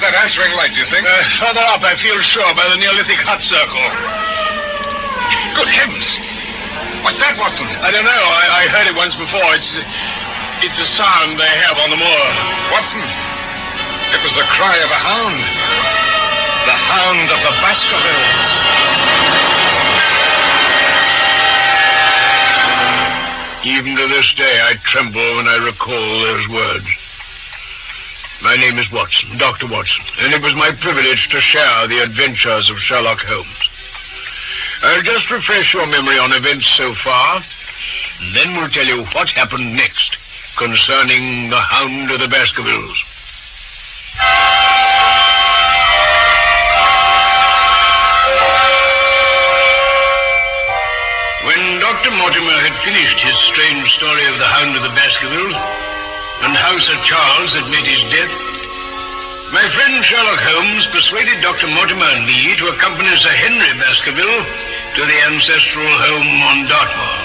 that answering light, do you think? Further up, I feel sure, by the Neolithic hut circle. Good heavens! What's that, Watson? I don't know. I heard it once before. It's a sound they have on the moor. Watson, it was the cry of a hound. The Hound of the Baskervilles. Even to this day, I tremble when I recall those words. My name is Watson, Dr. Watson, and it was my privilege to share the adventures of Sherlock Holmes. I'll just refresh your memory on events so far, and then we'll tell you what happened next concerning the Hound of the Baskervilles. When Dr. Mortimer had finished his strange story of the Hound of the Baskervilles, and how Sir Charles had met his death, my friend Sherlock Holmes persuaded Dr. Mortimer and me to accompany Sir Henry Baskerville to the ancestral home on Dartmoor.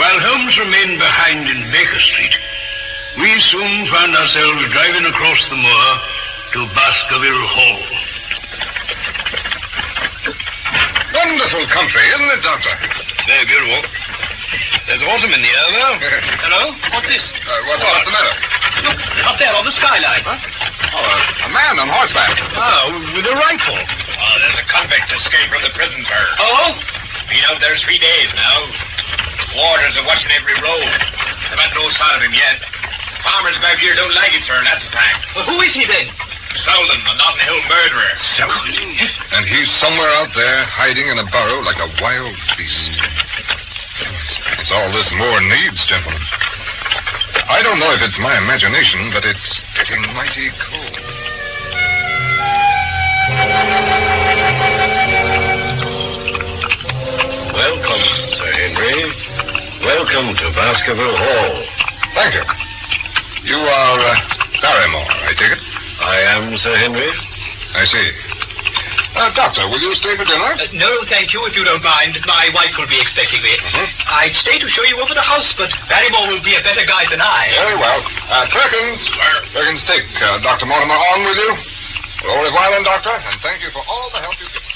While Holmes remained behind in Baker Street, we soon found ourselves driving across the moor to Baskerville Hall. Wonderful country, isn't it, Doctor? Very beautiful. There's autumn in the air, though. Hello? What's this? What's the matter? Look, up there on the skyline. Huh? Oh, a man on horseback. Oh, with a rifle. Oh, there's a convict escaped from the prison, sir. Oh? Been out there 3 days now. Warders are watching every road. They've had no sign of him yet. Farmers about here don't like it, sir, and that's the fact. Well, who is he then? Selden, the Notting Hill murderer. Selden? And he's somewhere out there hiding in a burrow like a wild beast. It's all this moor needs, gentlemen. I don't know if it's my imagination, but it's getting mighty cold. Welcome, Sir Henry. Welcome to Baskerville Hall. Thank you. You are Barrymore, I take it? I am, Sir Henry. I see. Doctor, will you stay for dinner? No, thank you, if you don't mind. My wife will be expecting me. I'd stay to show you over the house, but Barrymore will be a better guide than I. Very well. Perkins. Perkins, take Dr. Mortimer on with you. Au revoir, then, Doctor, and thank you for all the help you've given.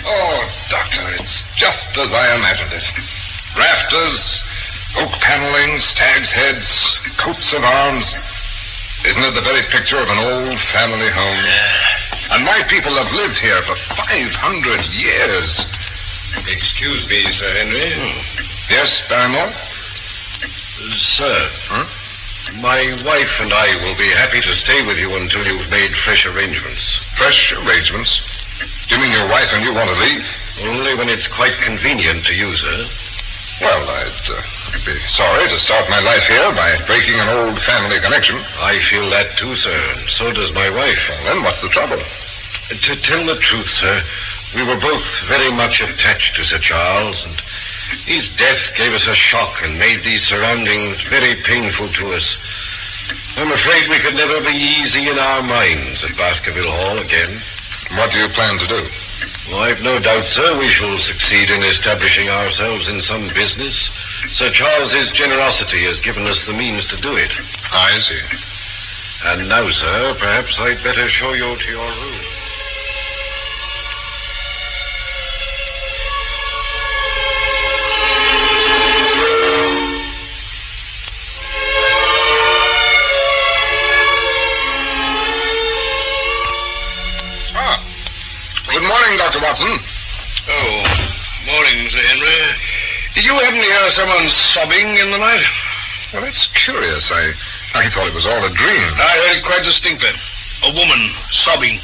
Oh, Doctor, it's just as I imagined it. Rafters, oak paneling, stag's heads, coats of arms. Isn't it the very picture of an old family home? Yeah. And my people have lived here for 500 years. Excuse me, Sir Henry. Yes, Barrymore? Sir, my wife and I will be happy to stay with you until you've made fresh arrangements. Fresh arrangements? Do you mean your wife and you want to leave? Only when it's quite convenient to you, sir. Well, I'd be sorry to start my life here by breaking an old family connection. I feel that too, sir, and so does my wife. Well, then what's the trouble? To tell the truth, sir, we were both very much attached to Sir Charles, and his death gave us a shock and made these surroundings very painful to us. I'm afraid we could never be easy in our minds at Baskerville Hall again. What do you plan to do? Well, I've no doubt, sir, we shall succeed in establishing ourselves in some business. Sir Charles's generosity has given us the means to do it. I see. And now, sir, perhaps I'd better show you to your room. Good morning, Dr. Watson. Oh, morning, Sir Henry. Did you happen to hear someone sobbing in the night? Well, that's curious. I thought it was all a dream. I heard it quite distinctly. A woman sobbing.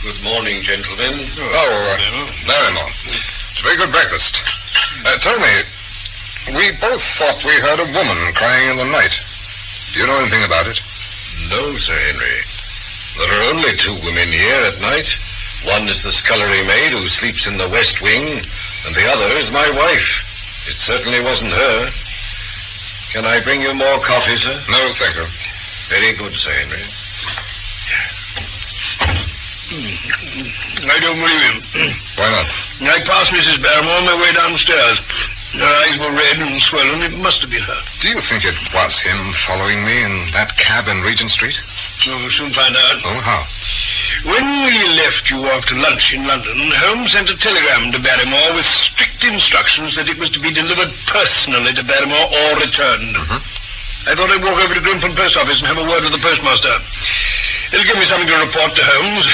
Good morning, gentlemen. Barrymore. It's a very good breakfast. Tell me, we both thought we heard a woman crying in the night. Do you know anything about it? No, Sir Henry. There are only 2 women here at night. One is the scullery maid who sleeps in the west wing, and the other is my wife. It certainly wasn't her. Can I bring you more coffee, sir? No, thank you. Very good, Sir Henry. I don't believe him. Why not? I passed Mrs. Barrymore on my way downstairs. Her eyes were red and swollen. It must have been her. Do you think it was him following me in that cab in Regent Street? Oh, we'll soon find out. Oh, how? When we left you after lunch in London, Holmes sent a telegram to Barrymore with strict instructions that it was to be delivered personally to Barrymore or returned. Mm-hmm. I thought I'd walk over to Grimpen Post Office and have a word with the postmaster. It'll give me something to report to Holmes.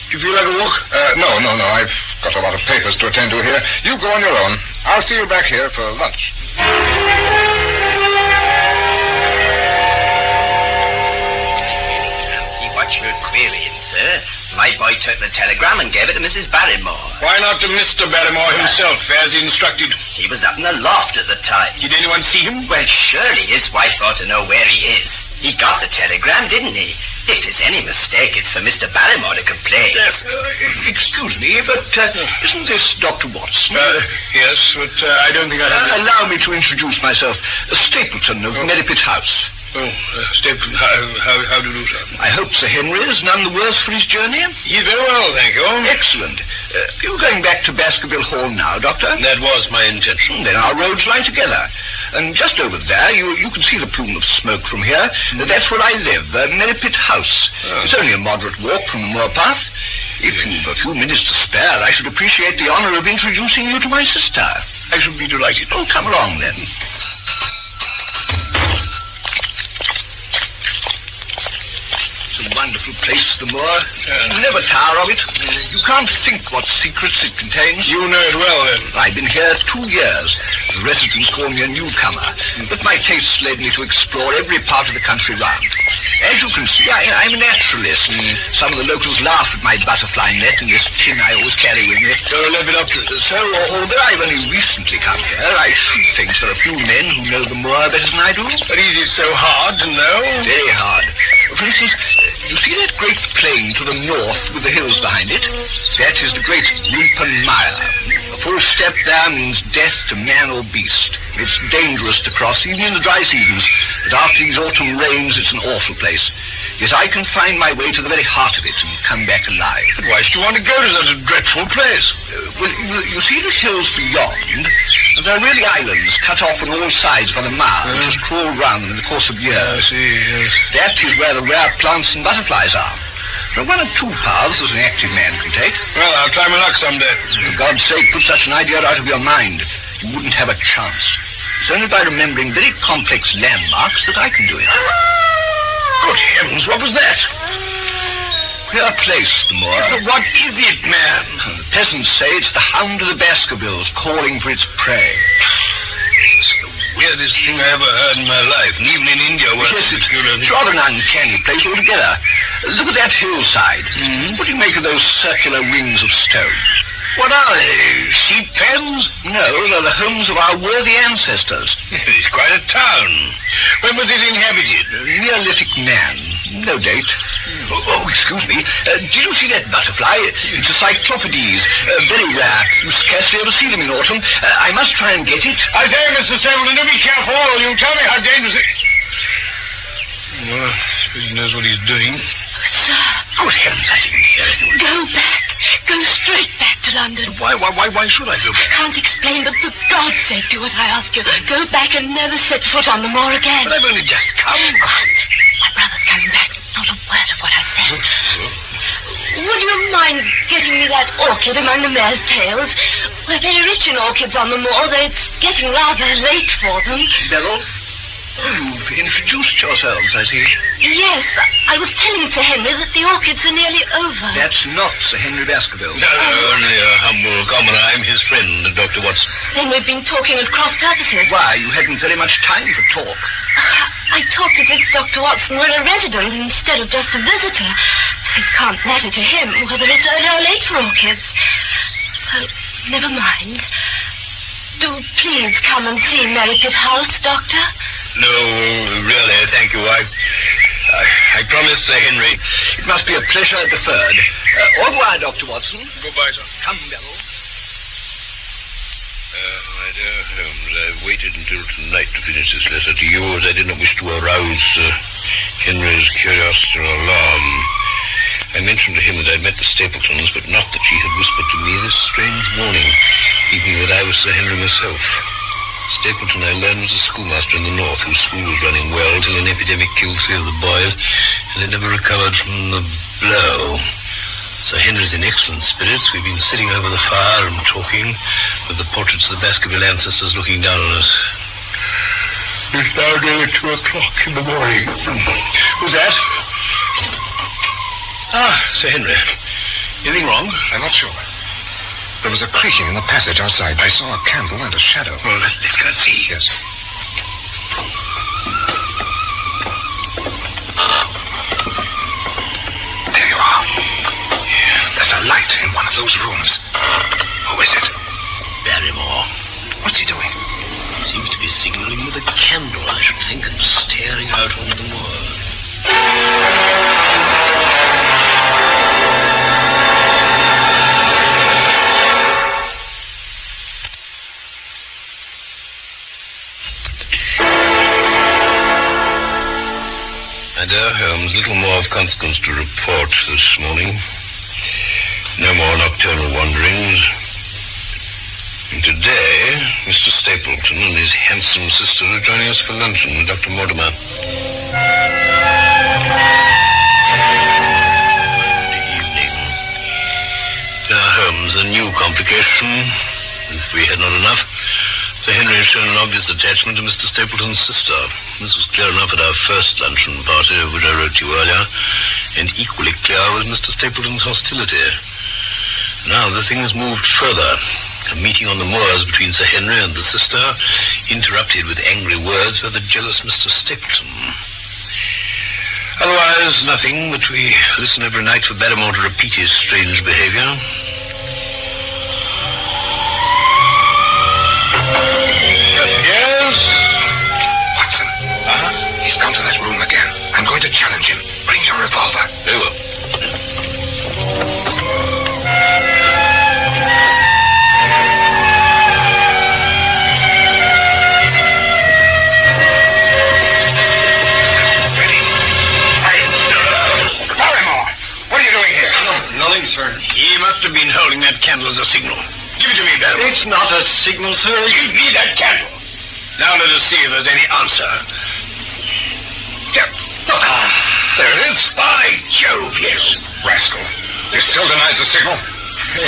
Do you feel like a walk? No. I've got a lot of papers to attend to here. You go on your own. I'll see you back here for lunch. See what you're querying, sir. My boy took the telegram and gave it to Mrs. Barrymore. Why not to Mr. Barrymore himself, as instructed? He was up in the loft at the time. Did anyone see him? Well, surely his wife ought to know where he is. He got the telegram, didn't he? If there's any mistake, it's for Mr. Barrymore to complain. Yes. Excuse me, but isn't this Dr. Watson? Yes, but I don't think I have... Allow me to introduce myself. Stapleton of Merripit House. Oh, Stapleton, how do you do, sir? I hope Sir Henry is none the worse for his journey. He's very well, thank you. Excellent. You're going back to Baskerville Hall now, Doctor? That was my intention. Then our roads lie together. And just over there, you can see the plume of smoke from here. That's where I live, Merripit House. Oh. It's only a moderate walk from the moor path. If you've a few minutes to spare, I should appreciate the honor of introducing you to my sister. I should be delighted. Oh, come along, then. It's a wonderful place, the moor. Never tire of it. You can't think what secrets it contains. You know it well, then. I've been here 2 years. The residents call me a newcomer, but my tastes led me to explore every part of the country round. As you can see, I'm a naturalist. Some of the locals laugh at my butterfly net and this tin I always carry with me. You're a Lepidopterist. So, although I've only recently come here, I should think there are few men who know the moor better than I do. But is it so hard to know? Very hard. For instance, you see that great plain to the north with the hills behind it? That is the great Grimpen Mire. A full step there means death to man or beast. It's dangerous to cross, even in the dry seasons. But after these autumn rains, it's an awful place. Yet I can find my way to the very heart of it and come back alive. But why should you want to go to such a dreadful place? Well, you see the hills beyond? There are really islands cut off on all sides by the mire, which just crawl round them in the course of years. I see, yes. That is where the rare plants and butterflies are. There are 1 or 2 paths that an active man can take. Well, I'll try my luck someday. For God's sake, put such an idea out of your mind. You wouldn't have a chance. It's only by remembering very complex landmarks that I can do it. Good heavens, what was that? Queer place, the moor. What is it, man? The peasants say it's the Hound of the Baskervilles calling for its prey. It's the weirdest thing I ever heard in my life, and even in India. Yes, it's rather an uncanny place altogether. Look at that hillside. What do you make of those circular rings of stone? What are they? Sheep pens? No, they're the homes of our worthy ancestors. It's quite a town. When was it inhabited? Neolithic man. No date. Oh, excuse me. Did you see that butterfly? It's a cyclopedes. Very rare. You scarcely ever see them in autumn. I must try and get it. I say, Mr. Stapleton, do be careful. You tell me how dangerous it... Well, I suppose he knows what he's doing. Sir. Good heavens, I didn't hear it. Go back. Go straight back to London. Why should I go back? I can't explain, but for God's sake, do what I ask you. Go back and never set foot on the moor again. But I've only just come. My brother's coming back. Not a word of what I said. Would you mind getting me that orchid among the mare's tails? We're very rich in orchids on the moor, though it's getting rather late for them. Beryl? You've introduced yourselves, I see. Yes, I was telling Sir Henry that the orchids are nearly over. That's not Sir Henry Baskerville. No, only a humble commoner. I'm his friend, Dr. Watson. Then we've been talking at cross purposes. Why, you hadn't very much time for talk. I talked as if Dr. Watson were a resident instead of just a visitor. It can't matter to him whether it's early or late for orchids. So, never mind. Do please come and see Merripit House, Doctor. No, really, thank you. I promised Sir Henry. It must be a pleasure deferred. Au revoir, Dr. Watson. Goodbye, sir. Come, Beryl. My dear Holmes, I've waited until tonight to finish this letter to you, as I did not wish to arouse Henry's curiosity or alarm. I mentioned to him that I'd met the Stapletons, but not that she had whispered to me this strange warning, thinking that I was Sir Henry myself. Stapleton, I learned, was a schoolmaster in the north whose school was running well till an epidemic killed 3 of the boys, and they never recovered from the blow. Sir Henry's in excellent spirits. We've been sitting over the fire and talking, with the portraits of the Baskerville ancestors looking down on us. It's now nearly 2 o'clock in the morning. Who's that? Sir Henry. Anything wrong? I'm not sure. There was a creaking in the passage outside. I saw a candle and a shadow. Well, let's go and see. Yes. There you are. There's a light in one of those rooms. Who is it? Barrymore. What's he doing? Seems to be signaling with a candle, I should think, and staring out onto the moor. My dear Holmes, little more of consequence to report this morning. No more nocturnal wanderings. And today, Mr. Stapleton and his handsome sister are joining us for luncheon with Dr. Mortimer. Good evening. Dear Holmes, a new complication. If we had not enough, Sir Henry has shown an obvious attachment to Mr. Stapleton's sister. This was clear enough at our first luncheon party, of which I wrote to you earlier, and equally clear was Mr. Stapleton's hostility. Now the thing has moved further. A meeting on the moors between Sir Henry and the sister, interrupted with angry words by the jealous Mr. Stapleton. Otherwise, nothing, but we listen every night for Barrymore to repeat his strange behavior. Yes? Watson. He's come to that room again. I'm going to challenge him. Bring your revolver. Very well. He must have been holding that candle as a signal. Give it to me, Barrymore. It's not a signal, sir. Give me that candle. Now let us see if there's any answer. There. Look. There it is. By Jove, yes. Rascal. He still denies the signal.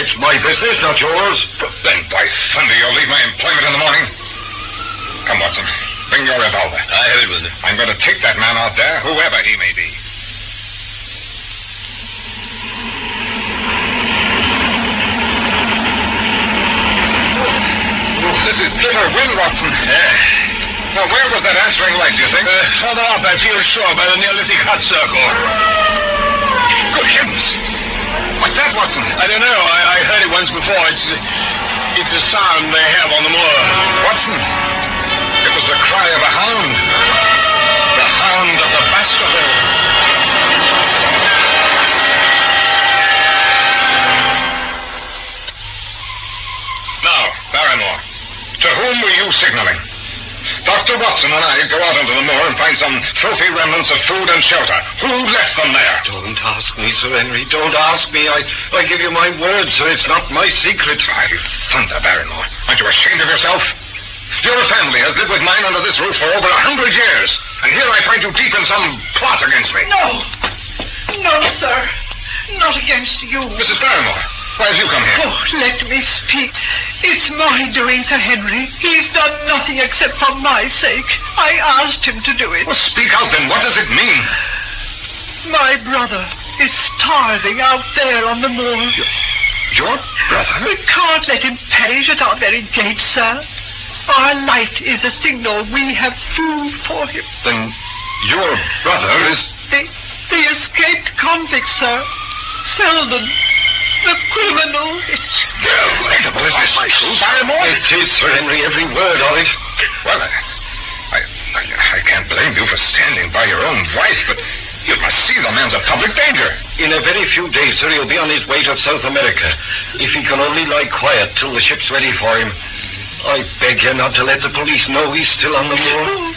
It's my business, not yours. Then, by thunder, you'll leave my employment in the morning. Come, Watson. Bring your revolver. I have it with me. I'm going to take that man out there, whoever he may be. This is bitter wind, Watson. Now, where was that answering light, do you think? Further up, I feel sure, by the Neolithic hut circle. Good heavens. What's that, Watson? I don't know. I heard it once before. It's a sound they have on the moor. Watson, it was the cry of a hound. The Hound of the Baskervilles. Now, Barrymore, to whom were you signaling? Dr. Watson and I go out onto the moor and find some filthy remnants of food and shelter. Who left them there? Don't ask me, Sir Henry. Don't ask me. I give you my word, sir. It's not my secret. By thunder, Barrymore. Aren't you ashamed of yourself? Your family has lived with mine under this roof for over 100 years. And here I find you deep in some plot against me. No. No, sir. Not against you. Mrs. Barrymore, why have you come here? Oh, let me speak. It's my doing, Sir Henry. He's done nothing except for my sake. I asked him to do it. Well, speak out then. What does it mean? My brother is starving out there on the moor. Your brother? We can't let him perish at our very gate, sir. Our light is a signal we have food for him. Then your brother is... The escaped convict, sir. Selden. The criminal. It's incredible, isn't it? My true Barrymore? It is, Sir Henry, every word of it. Well, I can't blame you for standing by your own wife, but you must see the man's a public danger. In a very few days, sir, he'll be on his way to South America. If he can only lie quiet till the ship's ready for him. I beg you not to let the police know he's still on the moor.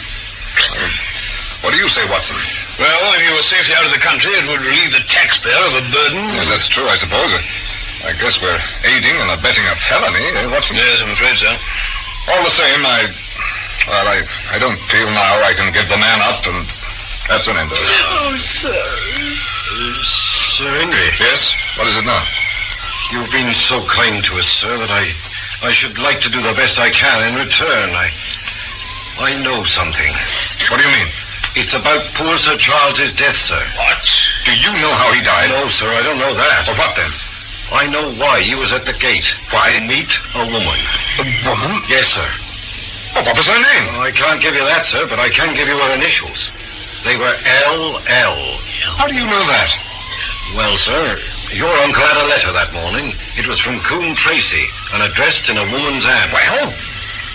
What do you say, Watson? Well, if he were safely out of the country, it would relieve the taxpayer of a burden. Yes, that's true, I suppose. I guess we're aiding and abetting a felony, Watson? Yes, I'm afraid so. All the same, Well, I don't feel now I can give the man up, and that's an end of it. Oh, sir. Sir Henry. Yes? What is it now? You've been so kind to us, sir, that I should like to do the best I can in return. I know something. What do you mean? It's about poor Sir Charles's death, sir. What? Do you know how he died? No, sir, I don't know that. Well, what then? I know why he was at the gate. Why? To meet a woman. A woman? Yes, sir. Oh, what was her name? I can't give you that, sir, but I can give you her initials. They were L.L. How do you know that? Well, sir, your uncle had a letter that morning. It was from Coon Tracy and addressed in a woman's hand. Well?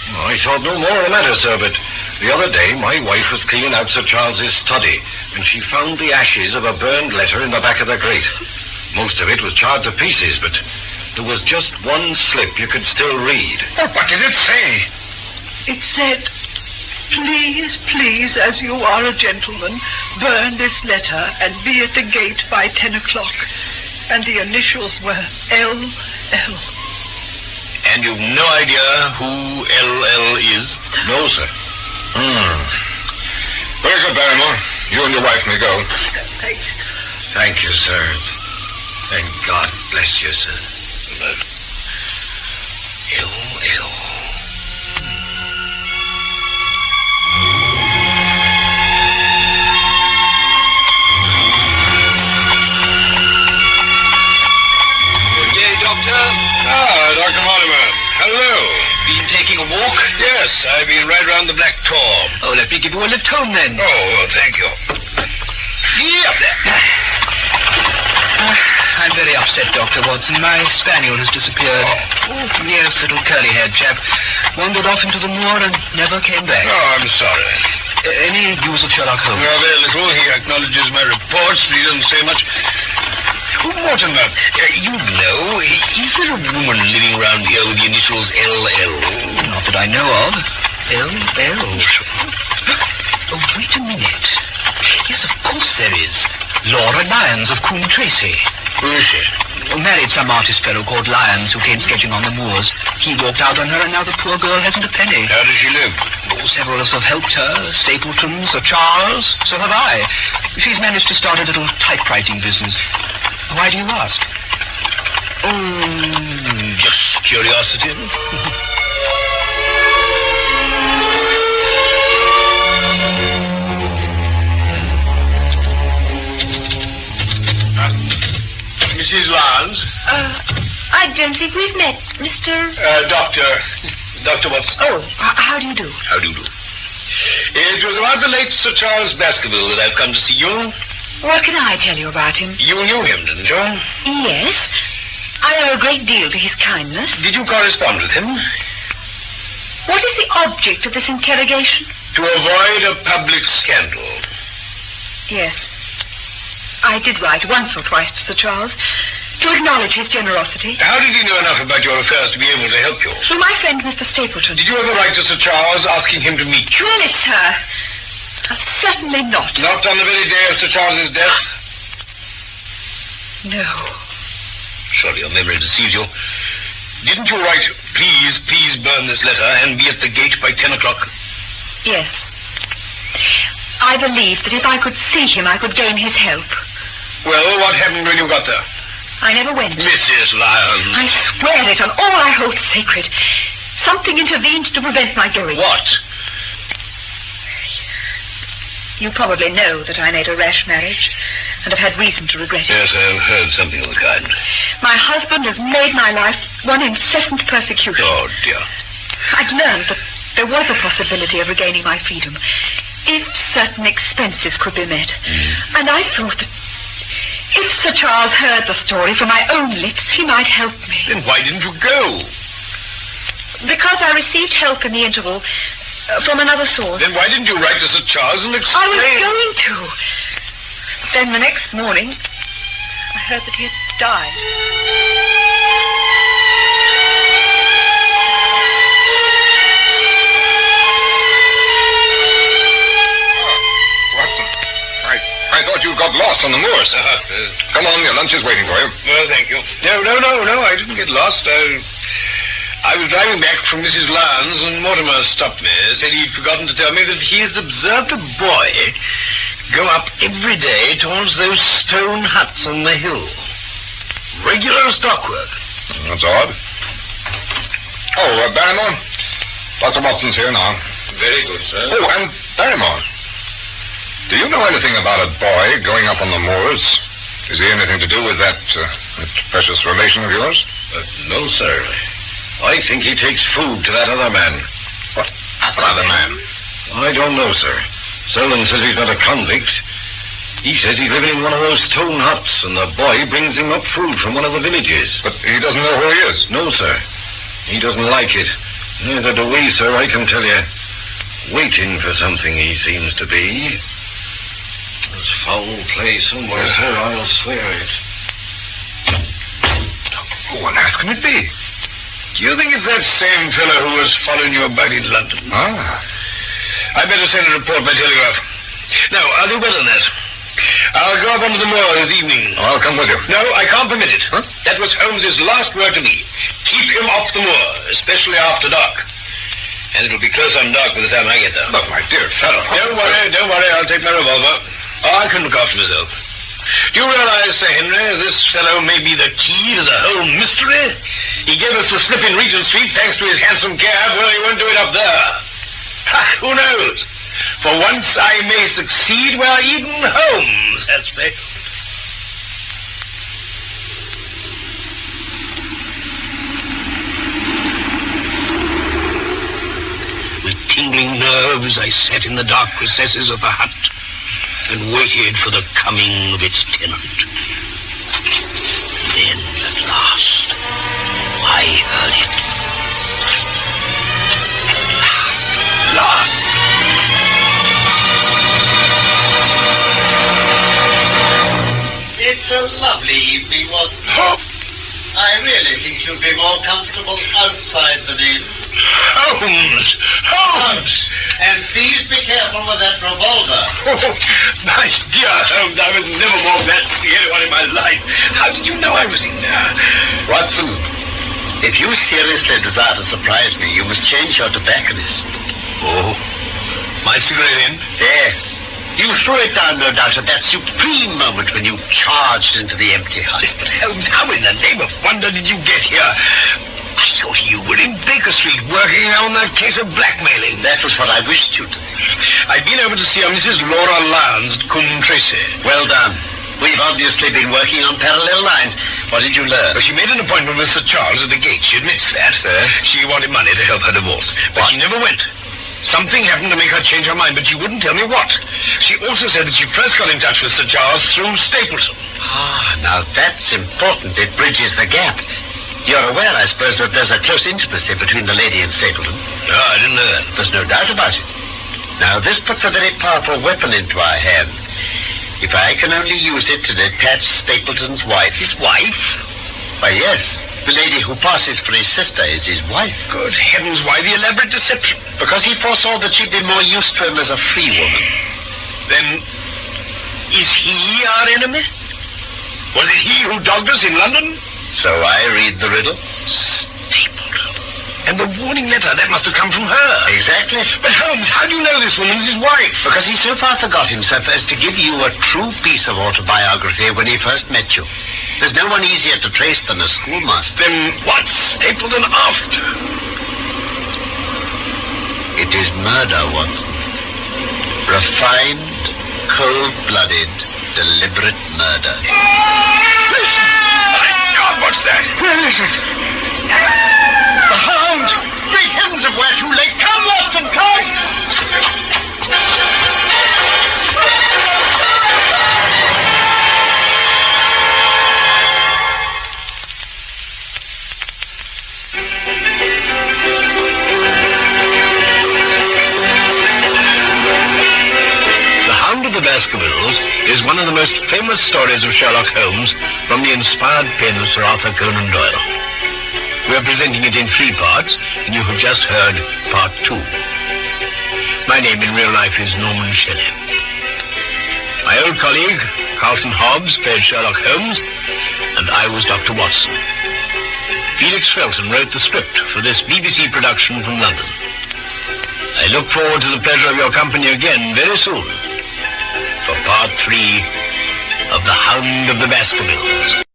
I thought no more of the matter, sir, but the other day my wife was cleaning out Sir Charles's study, and she found the ashes of a burned letter in the back of the grate. Most of it was charred to pieces, but there was just one slip you could still read. Oh, what did it say? It said, "Please, please, as you are a gentleman, burn this letter and be at the gate by 10 o'clock. And the initials were L.L. And you've no idea who L.L. is? No, sir. Very good, Barrymore. You and your wife may go. Thanks. Thank you, sir. And God bless you, sir. L.L. Good day, Doctor. Dr. Mortimer. Hello. Been taking a walk? Yes, I've been right round the Black Tor. Oh, let me give you a lift home, then. Oh, thank you. Yep, there. I'm very upset, Dr. Watson. My spaniel has disappeared. Oh, yes, little curly-haired chap. Wandered off into the moor and never came back. Oh, I'm sorry. Any news of Sherlock Holmes? No, very little. He acknowledges my reports, but he doesn't say much. Oh, Mortimer, you know, is there a woman living around here with the initials L.L.? Not that I know of. L.L. Oh, wait a minute. Yes, of course there is. Laura Lyons of Coon Tracy. Who is she? Married some artist fellow called Lyons who came sketching on the moors. He walked out on her, and now the poor girl hasn't a penny. How does she live? Oh, several of us have helped her. Stapleton, Sir Charles. So have I. She's managed to start a little typewriting business. Why do you ask? Just curiosity. Mrs. Lyons? I don't think we've met, Mr... Dr. Watson. Oh, how do you do? How do you do? It was about the late Sir Charles Baskerville that I've come to see you. What can I tell you about him? You knew him, didn't you? Yes. I owe a great deal to his kindness. Did you correspond with him? What is the object of this interrogation? To avoid a public scandal. Yes. I did write once or twice to Sir Charles to acknowledge his generosity. How did he know enough about your affairs to be able to help you? Through my friend, Mr. Stapleton. Did you ever write to Sir Charles asking him to meet you? Really, sir? Certainly not. Not on the very day of Sir Charles's death? No. Surely your memory deceives you. Didn't you write, please burn this letter and be at the gate by 10 o'clock? Yes. I believed that if I could see him, I could gain his help. Well, what happened when you got there? I never went. Mrs. Lyons. I swear it on all I hold sacred. Something intervened to prevent my going. What? You probably know that I made a rash marriage and have had reason to regret it. Yes, I've heard something of the kind. My husband has made my life one incessant persecution. Oh, dear. I'd learned that there was a possibility of regaining my freedom if certain expenses could be met. And I thought that if Sir Charles heard the story from my own lips, he might help me. Then why didn't you go? Because I received help in the interval from another source. Then why didn't you write to Sir Charles and explain? I was going to. Then the next morning, I heard that he had died. Watson, I thought you got lost on the moors. Come on, your lunch is waiting for you. Well, thank you. No, I didn't get lost. I was driving back from Mrs. Lyons, and Mortimer stopped me, said he'd forgotten to tell me that he has observed a boy go up every day towards those stone huts on the hill. Regular stockwork. That's odd. Oh, Barrymore. Dr. Watson's here now. Very good, sir. Oh, and Barrymore. Do you know anything about a boy going up on the moors? Is he anything to do with that precious relation of yours? No, sir. I think he takes food to that other man. What other man? I don't know, sir. Selden says he's not a convict. He says he's living in one of those stone huts, and the boy brings him up food from one of the villages. But he doesn't know who he is. No, sir. He doesn't like it. Neither do we, sir, I can tell you. Waiting for something, he seems to be. There's foul play somewhere, sir, I'll swear it. Who on earth can it be? Do you think it's that same fellow who was following you about in London? Ah. I better send a report by telegraph. No, I'll do better than that. I'll go up onto the moor this evening. Oh, I'll come with you. No, I can't permit it. Huh? That was Holmes's last word to me. Keep him off the moor, especially after dark. And it'll be close on dark by the time I get there. But, my dear fellow... Don't worry, I'll take my revolver. Oh, I can look after myself. Do you realize, Sir Henry, this fellow may be the key to the whole mystery? He gave us the slip in Regent Street thanks to his handsome cab. Well, he won't do it up there. Who knows? For once I may succeed where even Holmes has failed. With tingling nerves, I sat in the dark recesses of the hut and waited for the coming of its tenant. Then, at last, I heard it. At last. It's a lovely evening, wasn't it? I really think you'd be more comfortable outside than in. Holmes! Holmes! And please be careful with that revolver. Oh, my dear Holmes, I was never more glad to see anyone in my life. How did you know I was in there? Watson, if you seriously desire to surprise me, you must change your tobacconist. Oh, my cigarette end? Yes. You threw it down, no doubt, at that supreme moment when you charged into the empty hut. But Holmes, how in the name of wonder did you get here? I thought you were in Baker Street working on that case of blackmailing. That was what I wished you to think. I've been over to see a Mrs. Laura Lyons at Coombe Tracy. Well done. We've obviously been working on parallel lines. What did you learn? Well, she made an appointment with Sir Charles at the gate. She admits that. She wanted money to help her divorce. But she never went. Something happened to make her change her mind, but she wouldn't tell me what. She also said that she first got in touch with Sir Charles through Stapleton. Ah, now that's important. It bridges the gap. You're aware, I suppose, that there's a close intimacy between the lady and Stapleton? No, I didn't know that. There's no doubt about it. Now, this puts a very powerful weapon into our hands. If I can only use it to detach Stapleton's wife... His wife? Why, yes. The lady who passes for his sister is his wife. Good heavens, why the elaborate deception? Because he foresaw that she'd be more used to him as a free woman. Then, is he our enemy? Was it he who dogged us in London? So I read the riddle. Stapleton. And the warning letter, that must have come from her. Exactly. But Holmes, how do you know this woman's his wife? Because he so far forgot himself as to give you a true piece of autobiography when he first met you. There's no one easier to trace than a schoolmaster. Then what's Stapleton after? It is murder, Watson. Refined, cold-blooded, deliberate murder. Listen! My God, what's that? Where is it? The hound! Great heavens, if we're too late! Come, Watson, come! The Baskervilles is one of the most famous stories of Sherlock Holmes from the inspired pen of Sir Arthur Conan Doyle. We are presenting it in 3 parts, and you have just heard part 2. My name in real life is Norman Shelley. My old colleague, Carlton Hobbs, played Sherlock Holmes, and I was Dr. Watson. Felix Felton wrote the script for this BBC production from London. I look forward to the pleasure of your company again very soon for part 3 of The Hound of the Baskervilles.